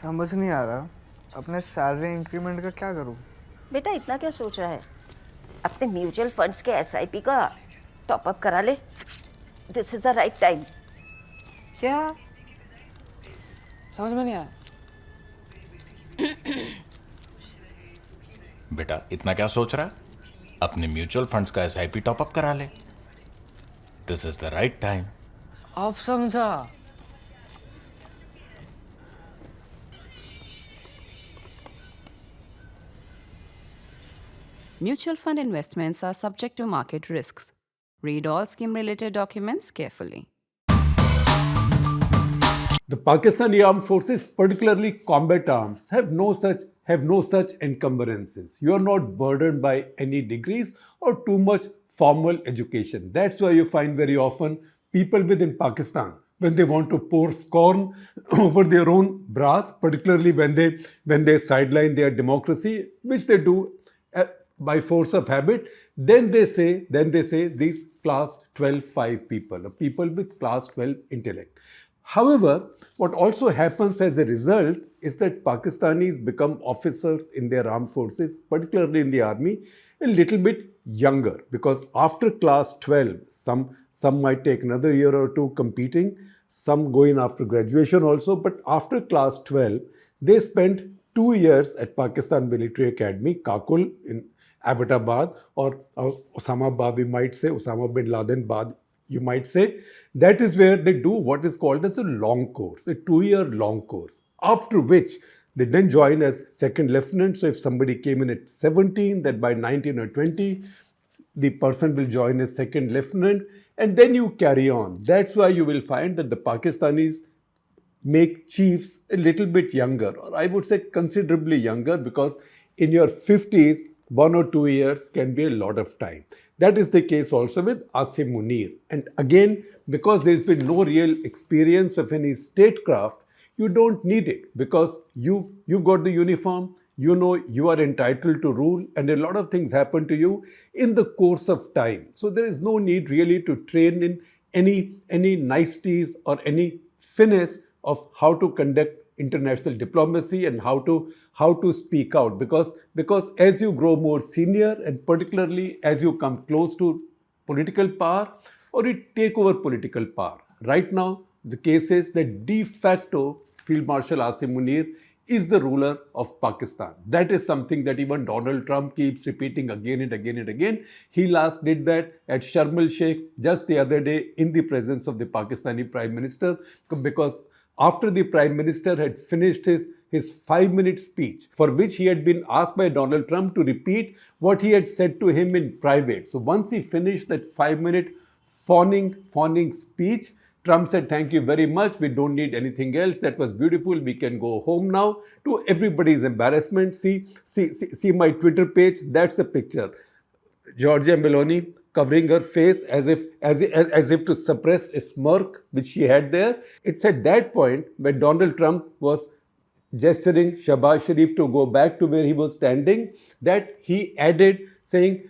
समझ नहीं आ रहा अपने सैलरी इंक्रीमेंट का क्या करूं। बेटा इतना क्या सोच रहा है? अपने म्यूचुअल फंड्स के एसआईपी का टॉप अप करा ले। This is the right time. क्या समझ में नहीं आया? बेटा इतना क्या सोच रहा है? अपने म्यूचुअल फंड्स का एसआईपी टॉपअप करा ले। This is the right time. अब समझा। Mutual fund investments are subject to market risks. Read all scheme-related documents carefully. The Pakistani armed forces, particularly combat arms, have no such encumbrances. You are not burdened by any degrees or too much formal education. That's why you find very often people within Pakistan, when they want to pour scorn over their own brass, particularly when they sideline their democracy, which they do by force of habit, then they say these class 12 people with class 12 intellect. However, what also happens as a result is that Pakistanis become officers in their armed forces, particularly in the army, a little bit younger, because after class 12, some might take another year or two competing, some go in after graduation also, but after class 12, they spend 2 years at Pakistan Military Academy, Kakul in Abbottabad, or Osama we might say, Osama bin Laden Bad, you might say. That is where they do what is called as a long course, a 2-year long course, after which they then join as second lieutenant. So if somebody came in at 17, then by 19 or 20, the person will join as second lieutenant, and then you carry on. That's why you will find that the Pakistanis make chiefs a little bit younger, or I would say considerably younger, because in your 50s, 1 or 2 years can be a lot of time. That is the case also with Asim Munir. And again, because there's been no real experience of any statecraft, you don't need it, because you've got the uniform, you know you are entitled to rule, and a lot of things happen to you in the course of time. So there is no need really to train in any niceties or any finesse of how to conduct international diplomacy and how to speak out, because as you grow more senior, and particularly as you come close to political power or you take over political power. Right now, the case is that de facto Field Marshal Asim Munir is the ruler of Pakistan. That is something that even Donald Trump keeps repeating again and again and again. He last did that at Sharm el-Sheikh just the other day in the presence of the Pakistani Prime Minister, because after the Prime Minister had finished his 5-minute speech, for which he had been asked by Donald Trump to repeat what he had said to him in private. So once he finished that 5-minute fawning speech, Trump said, "Thank you very much. We don't need anything else. That was beautiful. We can go home now." To everybody's embarrassment, see my Twitter page. That's the picture. Georgia Meloni covering her face as if to suppress a smirk which she had there. It's at that point when Donald Trump was gesturing Shahbaz Sharif to go back to where he was standing, that he added, saying,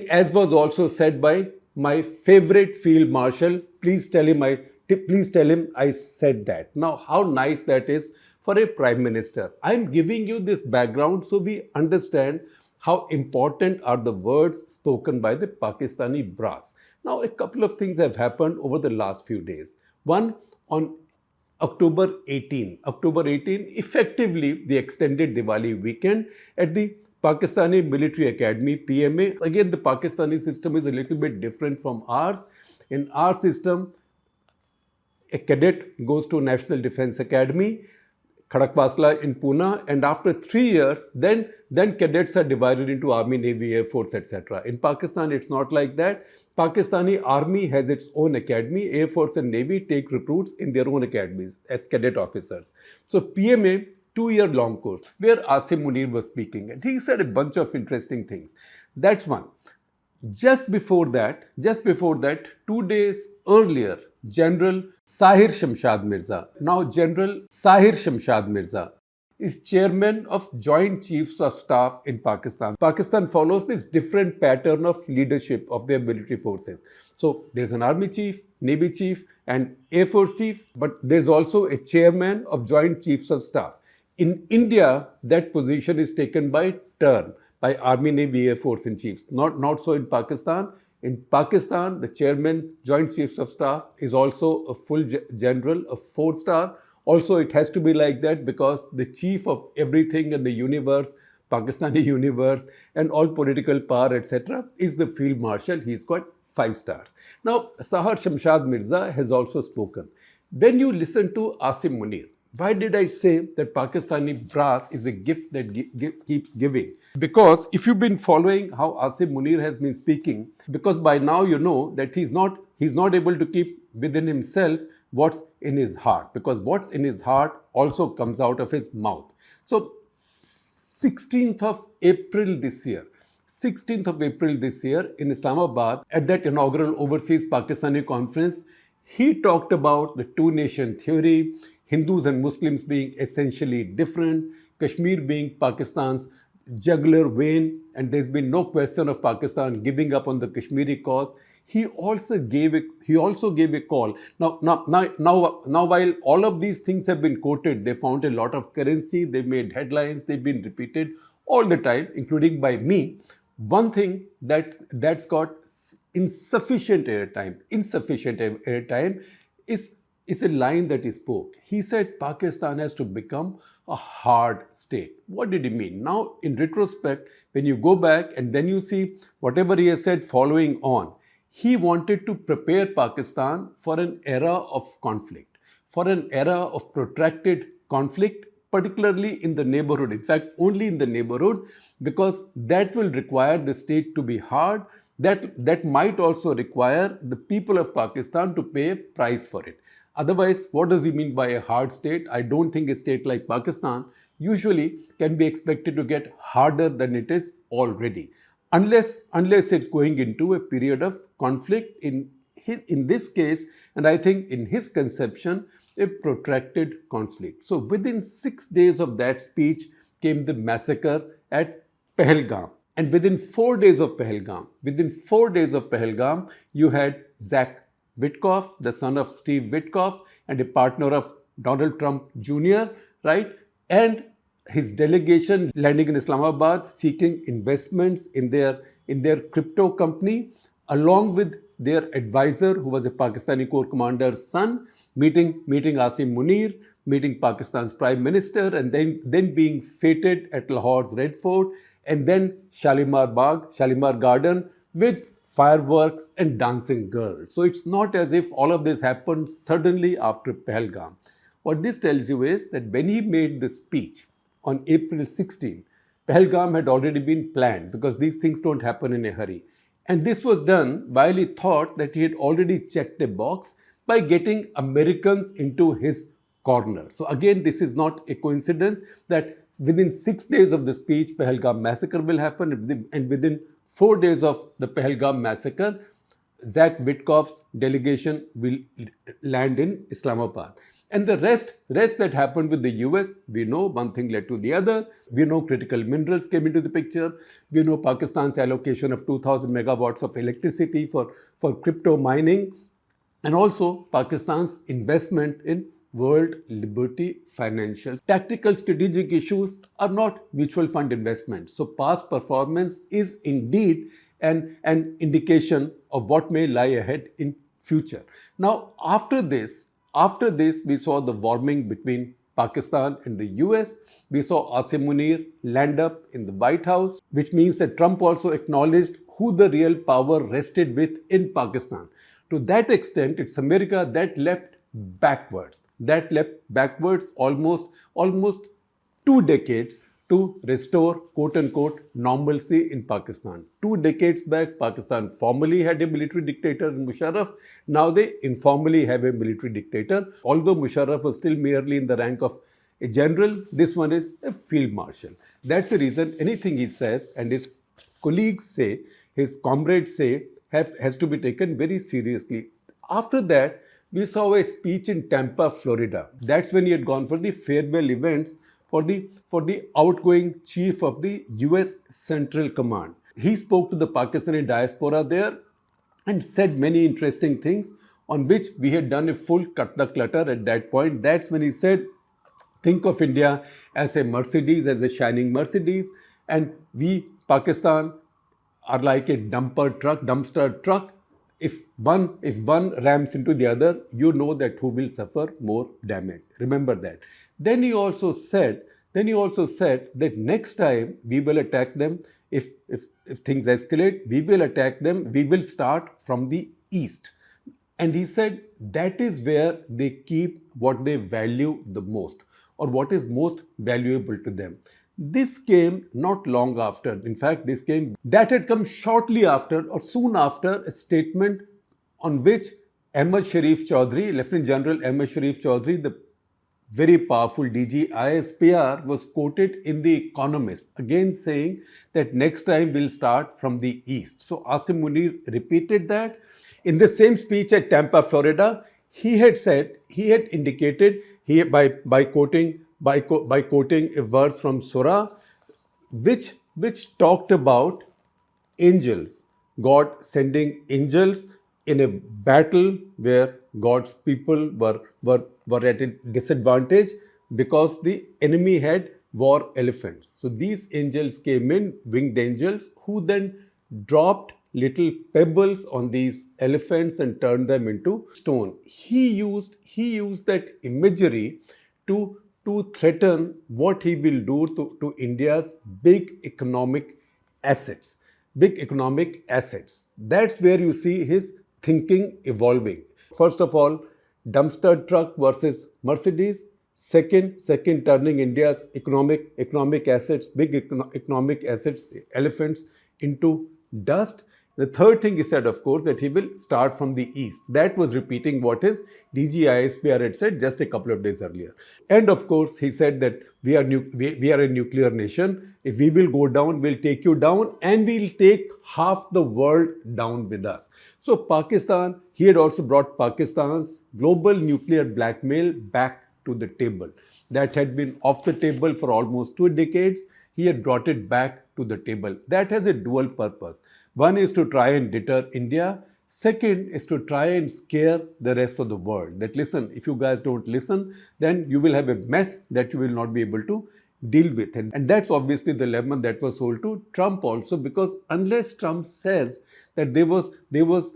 as was also said by my favorite field marshal, please tell him I said that. Now, how nice that is for a prime minister. I'm giving you this background so we understand how important are the words spoken by the Pakistani brass. Now, a couple of things have happened over the last few days. One, on October 18, effectively the extended Diwali weekend at the Pakistani Military Academy, PMA. Again, the Pakistani system is a little bit different from ours. In our system, a cadet goes to National Defense Academy, Khadakwasla in Pune, and after 3 years, then cadets are divided into Army, Navy, Air Force, etc. In Pakistan, it's not like that. Pakistani Army has its own academy. Air Force and Navy take recruits in their own academies as cadet officers. So PMA, 2-year long course, where Asim Munir was speaking, and he said a bunch of interesting things. That's one. Just before that, 2 days earlier, General Sahir Shamshad Mirza, now General Sahir Shamshad Mirza, is chairman of Joint Chiefs of Staff in Pakistan. Pakistan follows this different pattern of leadership of their military forces. So there's an army chief, navy chief, and air force chief, but there's also a chairman of Joint Chiefs of Staff. In India, that position is taken by turn by Army, Navy, Air Force in chiefs. Not so in Pakistan. In Pakistan, the chairman, Joint Chiefs of Staff, is also a full general, a 4-star. Also, it has to be like that because the chief of everything in the universe, Pakistani universe, and all political power, etc., is the field marshal. He's got 5 stars. Now, Sahir Shamshad Mirza has also spoken. When you listen to Asim Munir, why did I say that Pakistani brass is a gift that keeps giving? Because if you've been following how Asim Munir has been speaking, because by now you know that he's not able to keep within himself what's in his heart, because what's in his heart also comes out of his mouth. So 16th of April this year in Islamabad, at that inaugural Overseas Pakistani Conference, he talked about the two-nation theory, Hindus and Muslims being essentially different, Kashmir being Pakistan's jugular vein, and there's been no question of Pakistan giving up on the Kashmiri cause. He also gave a call. Now, while all of these things have been quoted, they found a lot of currency, they made headlines, they've been repeated all the time, including by me. One thing that's got insufficient airtime is a line that he spoke. He said Pakistan has to become a hard state. What did he mean? Now, in retrospect, when you go back and then you see whatever he has said following on, he wanted to prepare Pakistan for an era of conflict, for an era of protracted conflict, particularly in the neighborhood. In fact, only in the neighborhood, because that will require the state to be hard. That might also require the people of Pakistan to pay a price for it. Otherwise, what does he mean by a hard state? I don't think a state like Pakistan usually can be expected to get harder than it is already, unless it's going into a period of conflict in this case, and I think in his conception, a protracted conflict. So within 6 days of that speech came the massacre at Pahalgam. And within 4 days of Pahalgam, you had Zach Witkoff, the son of Steve Witkoff and a partner of Donald Trump Jr., right? And his delegation landing in Islamabad seeking investments in their crypto company, along with their advisor, who was a Pakistani Corps commander's son, meeting Asim Munir, meeting Pakistan's Prime Minister, and then being feted at Lahore's Red Fort, and then Shalimar Garden with fireworks and dancing girls. So it's not as if all of this happened suddenly after Pahalgam. What this tells you is that when he made the speech on April 16, Pahalgam had already been planned, because these things don't happen in a hurry. And this was done while he thought that he had already checked a box by getting Americans into his corner. So again, this is not a coincidence that within 6 days of the speech, Pahalgam massacre will happen, and within 4 days of the Pahalgam massacre, Zach Witkoff's delegation will land in Islamabad. And the rest that happened with the US, we know one thing led to the other. We know critical minerals came into the picture. We know Pakistan's allocation of 2,000 megawatts of electricity for crypto mining. And also Pakistan's investment in World Liberty Financial. Tactical strategic issues are not mutual fund investments. So past performance is indeed an indication of what may lie ahead in future. Now, after this, we saw the warming between Pakistan and the US. We saw Asim Munir land up in the White House, which means that Trump also acknowledged who the real power rested with in Pakistan. To that extent, it's America that leapt backwards almost 2 decades to restore quote-unquote normalcy in Pakistan. 2 decades back, Pakistan formally had a military dictator in Musharraf. Now they informally have a military dictator. Although Musharraf was still merely in the rank of a general, this one is a field marshal. That's the reason anything he says and his colleagues say, his comrades say, has to be taken very seriously. After that, we saw a speech in Tampa, Florida. That's when he had gone for the farewell events for the outgoing chief of the US Central Command. He spoke to the Pakistani diaspora there and said many interesting things on which we had done a full cut the clutter at that point. That's when he said, think of India as a Mercedes, as a shining Mercedes, and we, Pakistan, are like a dumpster truck. If one rams into the other, you know that who will suffer more damage. Remember that. Then he also said that next time we will attack them, if things escalate, we will attack them, we will start from the east. And he said that is where they keep what they value the most, or what is most valuable to them. This came not long after. In fact, that had come shortly after or soon after a statement on which Ahmad Sharif Chaudhry, Lieutenant General Ahmad Sharif Chaudhry, the very powerful DG ISPR, was quoted in The Economist, again saying that next time we'll start from the east. So Asim Munir repeated that. In the same speech at Tampa, Florida, he had indicated by quoting a verse from Surah, which talked about angels, God sending angels in a battle where God's people were at a disadvantage because the enemy had war elephants. So these angels came in, winged angels, who then dropped little pebbles on these elephants and turned them into stone. He used that imagery to threaten what he will do to India's big economic assets. That's where you see his thinking evolving. First of all, dumpster truck versus Mercedes. Second, turning India's economic assets, big economic assets, elephants, into dust. The third thing he said, of course, that he will start from the east. That was repeating what his DG ISPR had said just a couple of days earlier. And of course, he said that we are a nuclear nation. If we will go down, we'll take you down, and we'll take half the world down with us. So Pakistan, he had also brought Pakistan's global nuclear blackmail back to the table. That had been off the table for almost 2 decades. He had brought it back to the table. That has a dual purpose. One is to try and deter India. Second is to try and scare the rest of the world. That listen, if you guys don't listen, then you will have a mess that you will not be able to deal with. And that's obviously the lemon that was sold to Trump also, because unless Trump says that there was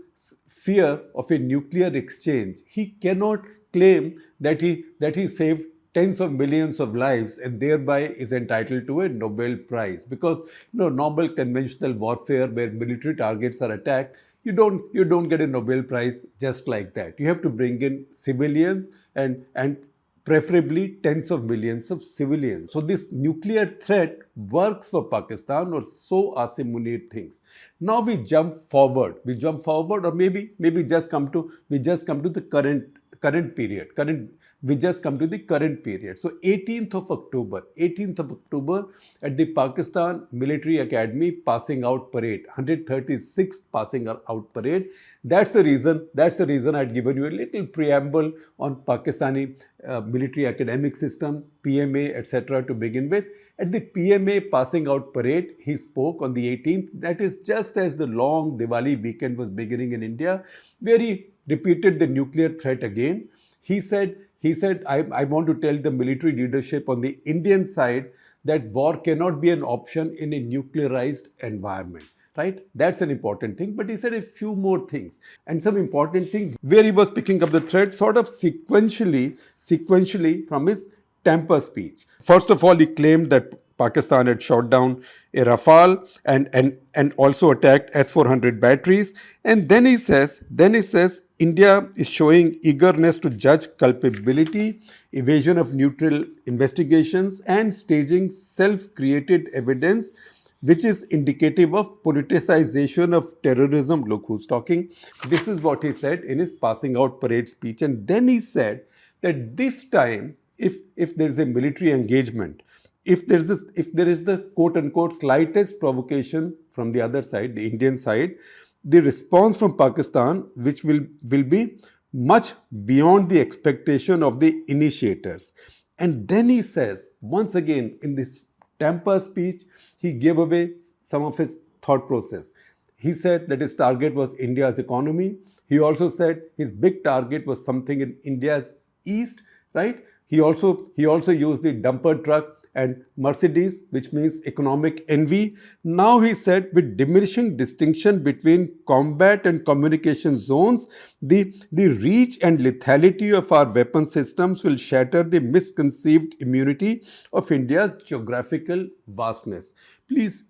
fear of a nuclear exchange, he cannot claim that he saved tens of millions of lives and thereby is entitled to a Nobel Prize. Because normal conventional warfare where military targets are attacked, you don't get a Nobel Prize just like that. You have to bring in civilians and preferably tens of millions of civilians. So this nuclear threat works for Pakistan, or so Asim Munir thinks. Now we jump forward, or maybe just come to the current period. We just come to the current period. So 18th of October at the Pakistan Military Academy passing out parade, 136th passing out parade. That's the reason I'd given you a little preamble on Pakistani military academic system, PMA, etc. to begin with. At the PMA passing out parade, he spoke on the 18th. That is just as the long Diwali weekend was beginning in India, where he repeated the nuclear threat again. He said, I want to tell the military leadership on the Indian side that war cannot be an option in a nuclearized environment. Right? That's an important thing. But he said a few more things. And some important things where he was picking up the thread sort of sequentially from his Tampa speech. First of all, he claimed that Pakistan had shot down a Rafale and also attacked S-400 batteries. And then he says, India is showing eagerness to judge culpability, evasion of neutral investigations, and staging self-created evidence, which is indicative of politicization of terrorism. Look who's talking. This is what he said in his passing out parade speech. And then he said that this time, if there is a military engagement, if there is the quote-unquote slightest provocation from the other side, the Indian side, the response from Pakistan, which will be much beyond the expectation of the initiators. And then he says, once again, in this temper speech, he gave away some of his thought process. He said that his target was India's economy. He also said his big target was something in India's east, right? He also used the dumper truck and Mercedes, which means economic envy. Now he said, with diminishing distinction between combat and communication zones, the reach and lethality of our weapon systems will shatter the misconceived immunity of India's geographical vastness. Please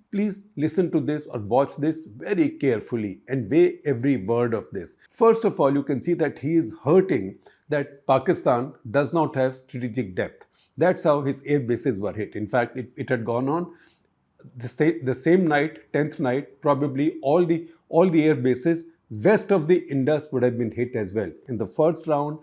listen to this or watch this very carefully and weigh every word of this. First of all, you can see that he is hurting that Pakistan does not have strategic depth. That's how his air bases were hit. In fact, it had gone on the same night, 10th night, probably all the air bases west of the Indus would have been hit as well. In the first round,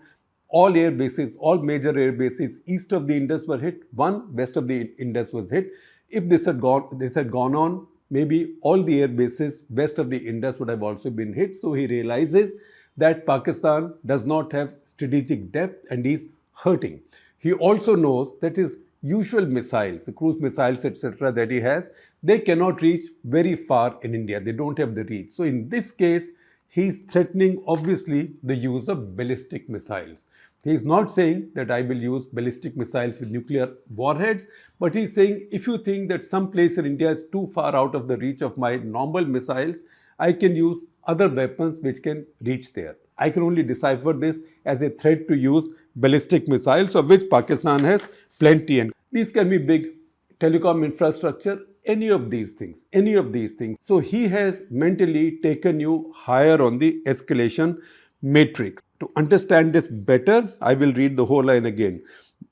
all major air bases east of the Indus were hit. One west of the Indus was hit. If this had gone on, maybe all the air bases west of the Indus would have also been hit. So he realizes that Pakistan does not have strategic depth and is hurting. He also knows that his usual missiles, the cruise missiles, etc., that he has, they cannot reach very far in India. They don't have the reach. So in this case, he's threatening, obviously, the use of ballistic missiles. He's not saying that I will use ballistic missiles with nuclear warheads, but he's saying if you think that some place in India is too far out of the reach of my normal missiles, I can use other weapons which can reach there. I can only decipher this as a threat to use ballistic missiles, of which Pakistan has plenty. And these can be big telecom infrastructure, any of these things. So he has mentally taken you higher on the escalation matrix. To understand this better, I will read the whole line again.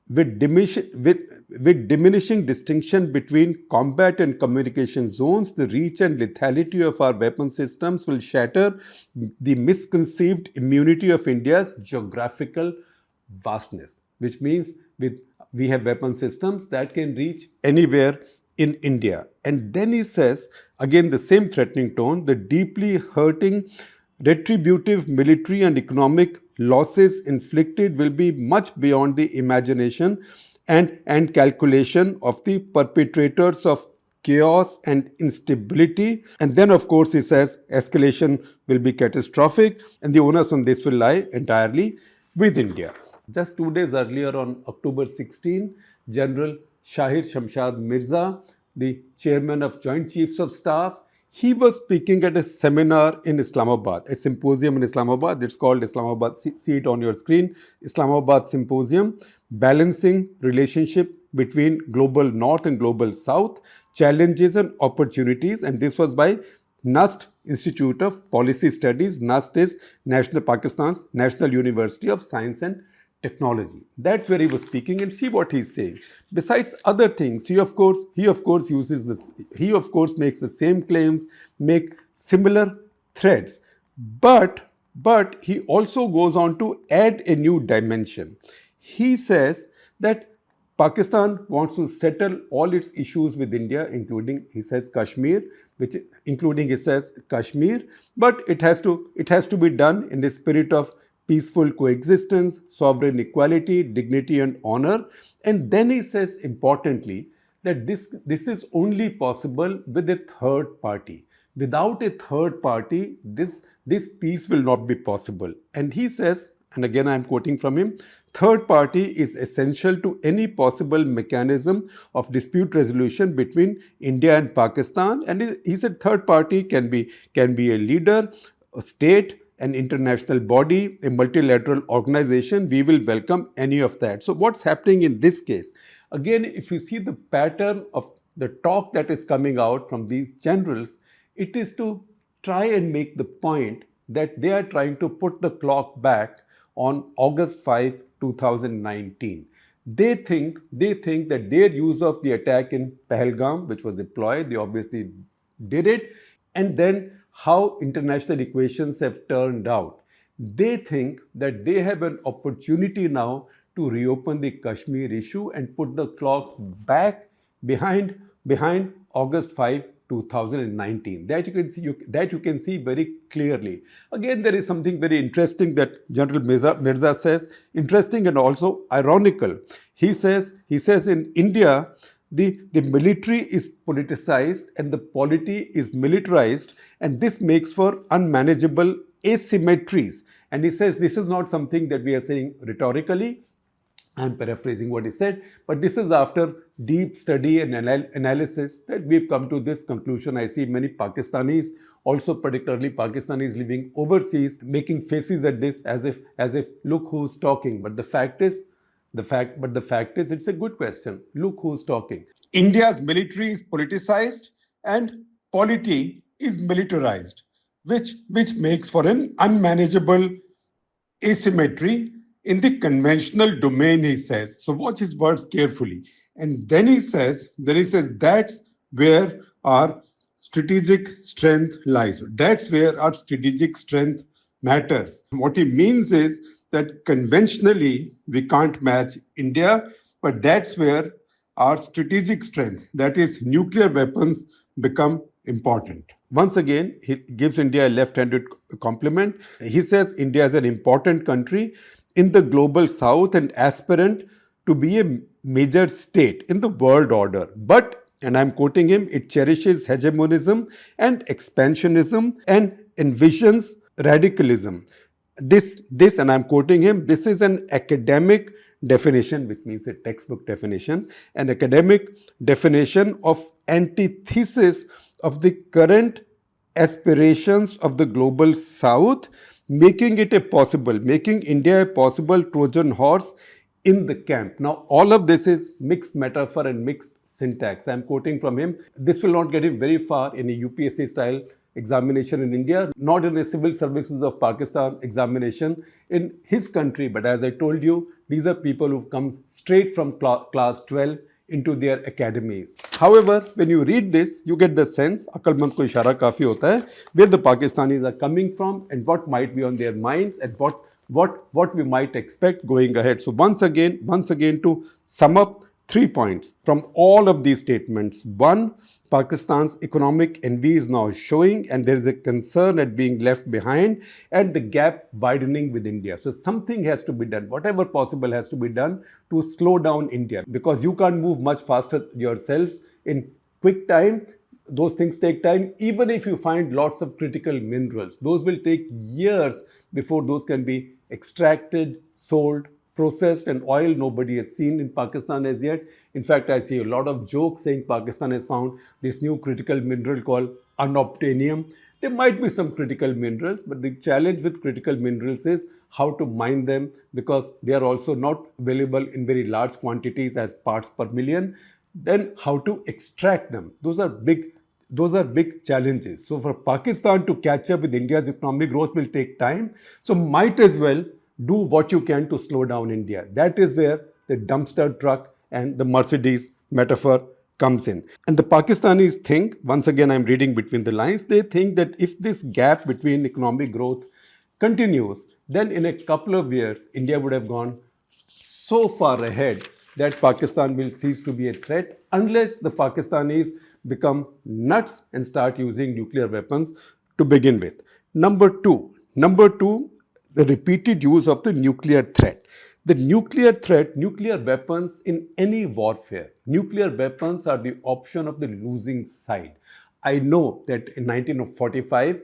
With diminishing distinction between combat and communication zones, the reach and lethality of our weapon systems will shatter the misconceived immunity of India's geographical vastness, which means we have weapon systems that can reach anywhere in India. And then he says, again the same threatening tone, the deeply hurting retributive military and economic losses inflicted will be much beyond the imagination and calculation of the perpetrators of chaos and instability. And then, of course, he says escalation will be catastrophic and the onus on this will lie entirely with India. Just 2 days earlier, on October 16, General Sahir Shamshad Mirza, the chairman of Joint Chiefs of Staff, he was speaking at a seminar in Islamabad, a symposium in Islamabad. It's called Islamabad, see it on your screen, Islamabad Symposium, Balancing Relationship between Global North and Global South, Challenges and Opportunities. And this was by NUST, Institute of Policy Studies. NUST is Pakistan's National University of Science and Technology. That's where he was speaking, and see what he's saying. Besides other things, he of course uses this. He of course makes the same claims, make similar threats, but he also goes on to add a new dimension. He says that Pakistan wants to settle all its issues with India, including, he says, Kashmir, but it has to be done in the spirit of peaceful coexistence, sovereign equality, dignity and honor. And then he says, importantly, that this is only possible with a third party. Without a third party, this peace will not be possible. And he says, and again I am quoting from him, third party is essential to any possible mechanism of dispute resolution between India and Pakistan. And he said third party can be a leader, a state, an international body, a multilateral organization. We will welcome any of that. So what's happening in this case? Again, if you see the pattern of the talk that is coming out from these generals, it is to try and make the point that they are trying to put the clock back on August 5, 2019. They think that their use of the attack in Pahalgam, which was deployed, they obviously did it, and then how international equations have turned out. They think that they have an opportunity now to reopen the Kashmir issue and put the clock back behind August 5, 2019. That you can see very clearly. Again, there is something very interesting that General Mirza says, interesting and also ironical. He says in India, the military is politicized and the polity is militarized, and this makes for unmanageable asymmetries. And he says this is not something that we are saying rhetorically. I'm paraphrasing what he said, but this is after deep study and analysis that we've come to this conclusion. I see many Pakistanis, also particularly Pakistanis living overseas, making faces at this as if look who's talking. But the fact is, it's a good question. Look who's talking. India's military is politicized and polity is militarized, which makes for an unmanageable asymmetry in the conventional domain, he says. So watch his words carefully. And then he says, that's where our strategic strength lies. That's where our strategic strength matters. What he means is that conventionally we can't match India, but that's where our strategic strength, that is nuclear weapons, become important. Once again, he gives India a left-handed compliment. He says India is an important country in the global south and aspirant to be a major state in the world order. But, and I'm quoting him, it cherishes hegemonism and expansionism and envisions radicalism. This, and I'm quoting him, this is an academic definition, which means a textbook definition, an academic definition of antithesis of the current aspirations of the global south, making India a possible Trojan horse in the camp. Now, all of this is mixed metaphor and mixed syntax. I'm quoting from him. This will not get him very far in a UPSC style examination in India, not in a civil services of Pakistan examination in his country. But as I told you, these are people who've come straight from class 12 into their academies. However, when you read this, you get the sense, अक्लमंद को इशारा काफी होता है, where the Pakistanis are coming from and what might be on their minds and what we might expect going ahead. So once again, to sum up 3 points from all of these statements. 1, Pakistan's economic envy is now showing and there is a concern at being left behind and the gap widening with India. So something has to be done. Whatever possible has to be done to slow down India, because you can't move much faster yourselves in quick time. Those things take time. Even if you find lots of critical minerals, those will take years before those can be extracted, sold, processed, and oil nobody has seen in Pakistan as yet. In fact, I see a lot of jokes saying Pakistan has found this new critical mineral called unobtainium. There might be some critical minerals, but the challenge with critical minerals is how to mine them, because they are also not available in very large quantities as parts per million. Then how to extract them. Those are big challenges. So for Pakistan to catch up with India's economic growth will take time. So might as well do what you can to slow down India. That is where the dumpster truck and the Mercedes metaphor comes in. And the Pakistanis think, once again I'm reading between the lines, they think that if this gap between economic growth continues, then in a couple of years, India would have gone so far ahead that Pakistan will cease to be a threat unless the Pakistanis become nuts and start using nuclear weapons to begin with. Number two, the repeated use of the nuclear threat. The nuclear threat, nuclear weapons in any warfare, nuclear weapons are the option of the losing side. I know that in 1945,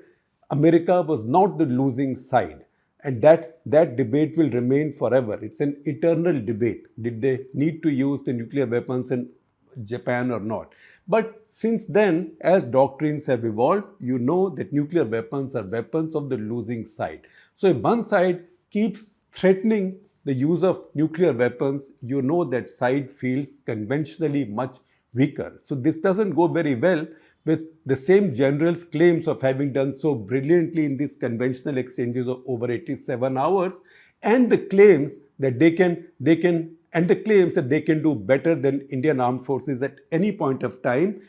America was not the losing side. And that debate will remain forever. It's an eternal debate. Did they need to use the nuclear weapons in Japan or not? But since then, as doctrines have evolved, you know that nuclear weapons are weapons of the losing side. So if one side keeps threatening the use of nuclear weapons, you know that side feels conventionally much weaker. So this doesn't go very well with the same general's claims of having done so brilliantly in these conventional exchanges of over 87 hours, and the claims that they can do better than Indian armed forces at any point of time.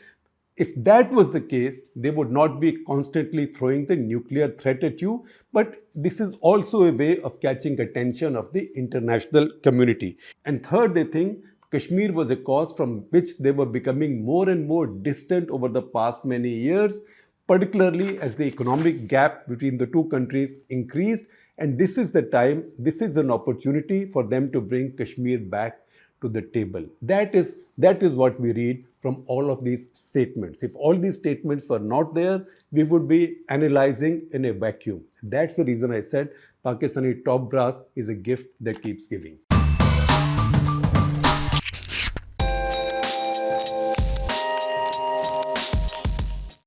If that was the case, they would not be constantly throwing the nuclear threat at you. But this is also a way of catching attention of the international community. And third, they think Kashmir was a cause from which they were becoming more and more distant over the past many years, particularly as the economic gap between the two countries increased. And this is the time, this is an opportunity for them to bring Kashmir back to the table. That is what we read from all of these statements. If all these statements were not there, we would be analyzing in a vacuum. That's the reason I said Pakistani top brass is a gift that keeps giving.